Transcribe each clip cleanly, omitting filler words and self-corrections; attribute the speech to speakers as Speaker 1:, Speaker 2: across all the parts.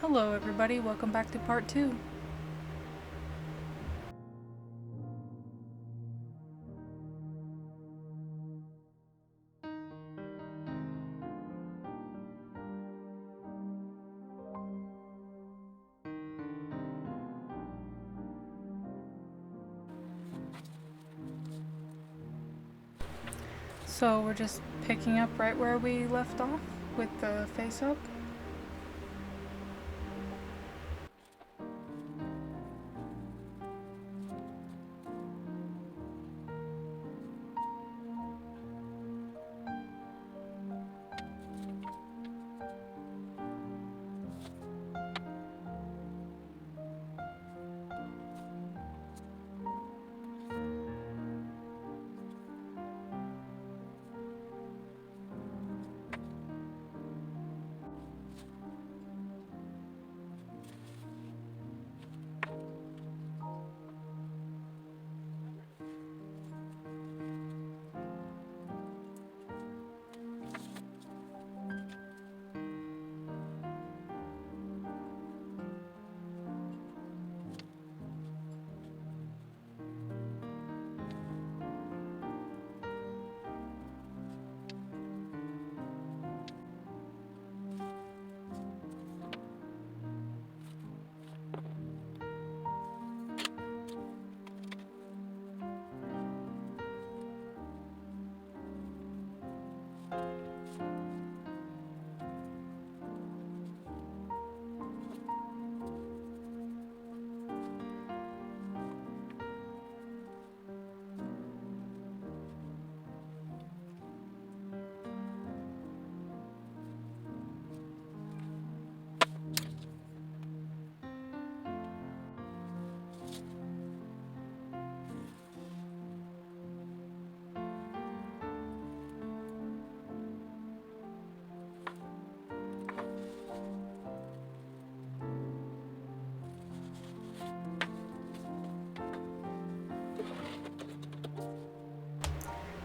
Speaker 1: Hello everybody, welcome back to part 2. So we're just picking up right where we left off with the face up.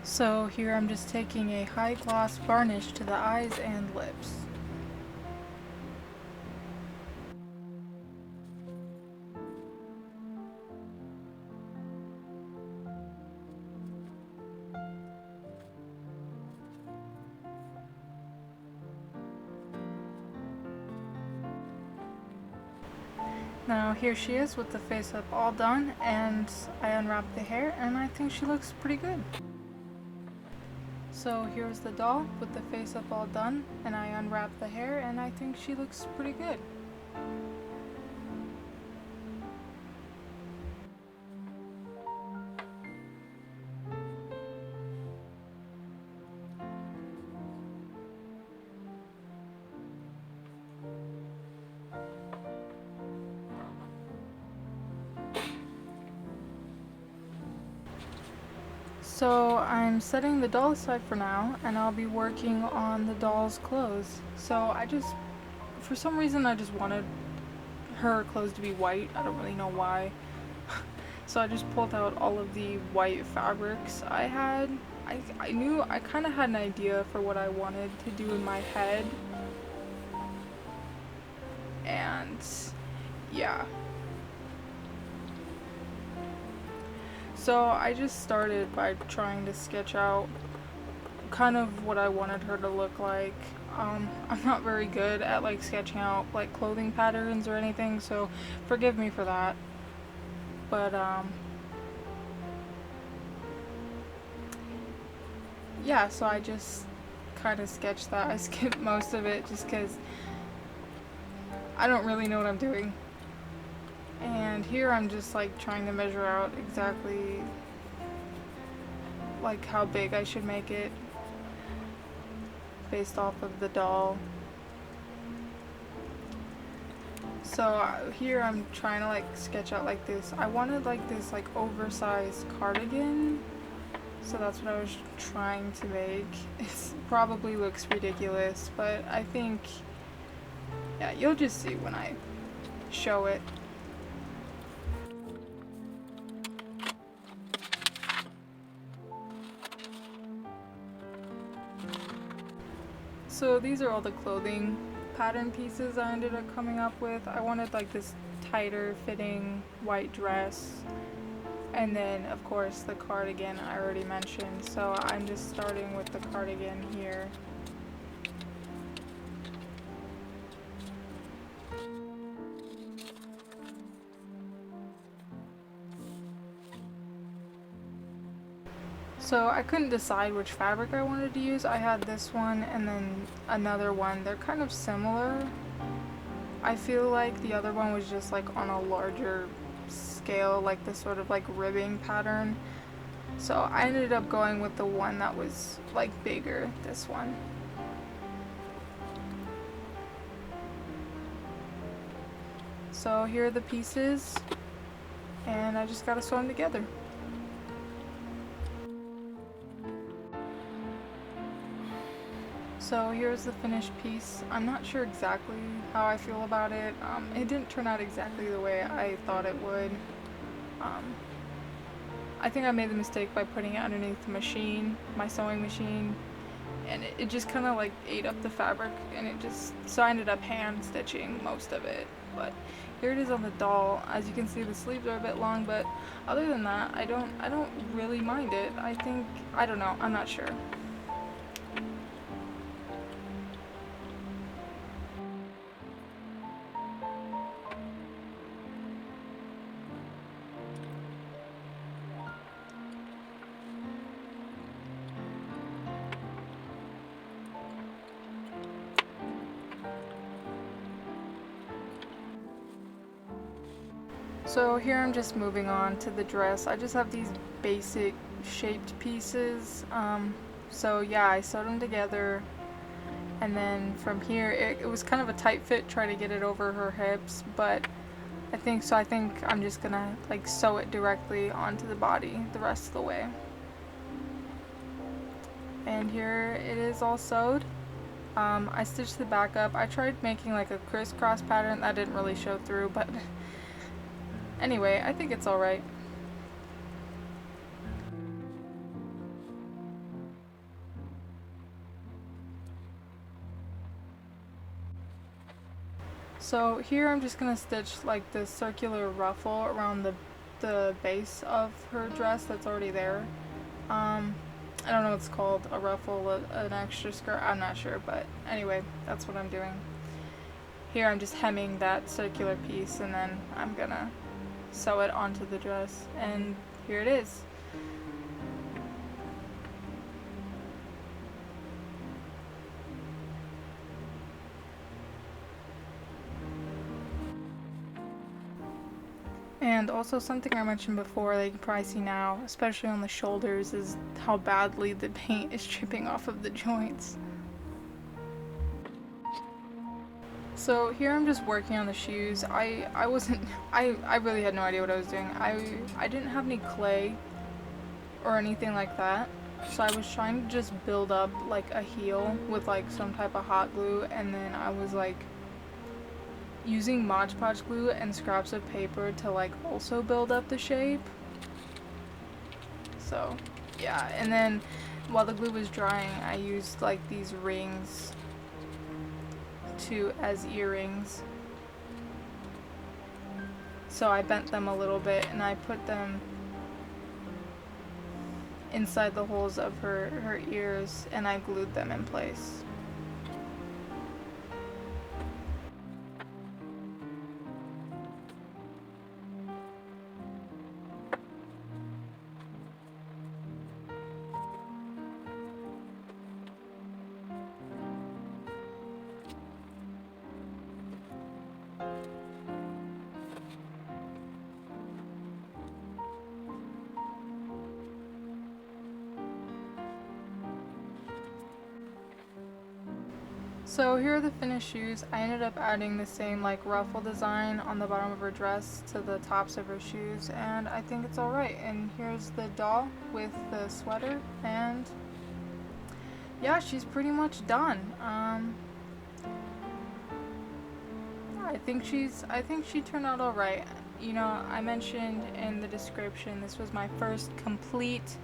Speaker 1: So here I'm just taking a high gloss varnish to the eyes and lips. Now here she is with the face up all done, and I unwrapped the hair and I think she looks pretty good. So here's the doll with the face up all done, and I unwrapped the hair and I think she looks pretty good. So I'm setting the doll aside for now, and I'll be working on the doll's clothes. So for some reason I just wanted her clothes to be white. I don't really know why. So I just pulled out all of the white fabrics I had. I knew, I kind of had an idea for what I wanted to do in my head. And yeah. So I just started by trying to sketch out kind of what I wanted her to look like. I'm not very good at like sketching out like clothing patterns or anything, so forgive me for that. But yeah, so I just kind of sketched that. I skipped most of it just because I don't really know what I'm doing. And here I'm just like trying to measure out exactly like how big I should make it based off of the doll. So here I'm trying to like sketch out like this. I wanted like this like oversized cardigan. So that's what I was trying to make. It probably looks ridiculous, but I think, yeah, you'll just see when I show it. So these are all the clothing pattern pieces I ended up coming up with. I wanted like this tighter fitting white dress, and then of course the cardigan I already mentioned, so I'm just starting with the cardigan here. So I couldn't decide which fabric I wanted to use. I had this one and then another one. They're kind of similar. I feel like the other one was just like on a larger scale, like this sort of like ribbing pattern. So I ended up going with the one that was like bigger, this one. So here are the pieces, and I just gotta sew them together. So here's the finished piece. I'm not sure exactly how I feel about it. It didn't turn out exactly the way I thought it would. I think I made the mistake by putting it underneath the machine, my sewing machine, and it just kind of like ate up the fabric, and so I ended up hand stitching most of it. But here it is on the doll. As you can see, the sleeves are a bit long, but other than that, I don't really mind it. I don't know, I'm not sure. So here I'm just moving on to the dress. I just have these basic shaped pieces. So yeah, I sewed them together, and then from here it was kind of a tight fit, trying to get it over her hips, but I think I'm just gonna like sew it directly onto the body the rest of the way. And here it is all sewed. I stitched the back up. I tried making like a crisscross pattern that didn't really show through, but anyway, I think it's alright. So here I'm just gonna stitch like the circular ruffle around the base of her dress that's already there. I don't know what it's called, a ruffle, an extra skirt, I'm not sure, but anyway, that's what I'm doing. Here I'm just hemming that circular piece, and then I'm gonna sew it onto the dress, and here it is. And also something I mentioned before that you can probably see now, especially on the shoulders, is how badly the paint is chipping off of the joints. So here I'm just working on the shoes. I really had no idea what I was doing. I didn't have any clay or anything like that. So I was trying to just build up like a heel with like some type of hot glue, and then I was like using Mod Podge glue and scraps of paper to like also build up the shape. So yeah, and then while the glue was drying, I used like these rings as earrings. So I bent them a little bit and I put them inside the holes of her ears, and I glued them in place. So here are the finished shoes. I ended up adding the same like ruffle design on the bottom of her dress to the tops of her shoes, and I think it's alright. And here's the doll with the sweater, and yeah, she's pretty much done. I think she turned out alright. You know, I mentioned in the description this was my first complete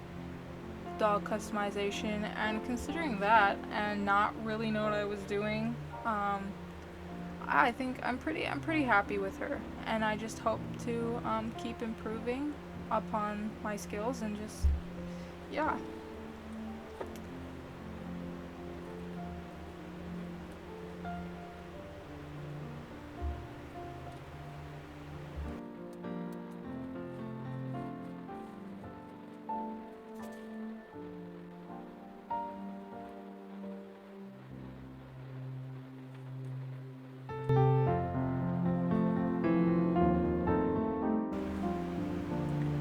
Speaker 1: doll customization, and considering that and not really know what I was doing, I think I'm pretty happy with her, and I just hope to keep improving upon my skills and just, yeah.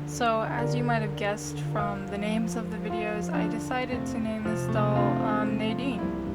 Speaker 1: So, as you might have guessed from the names of the videos, I decided to name this doll Nadine.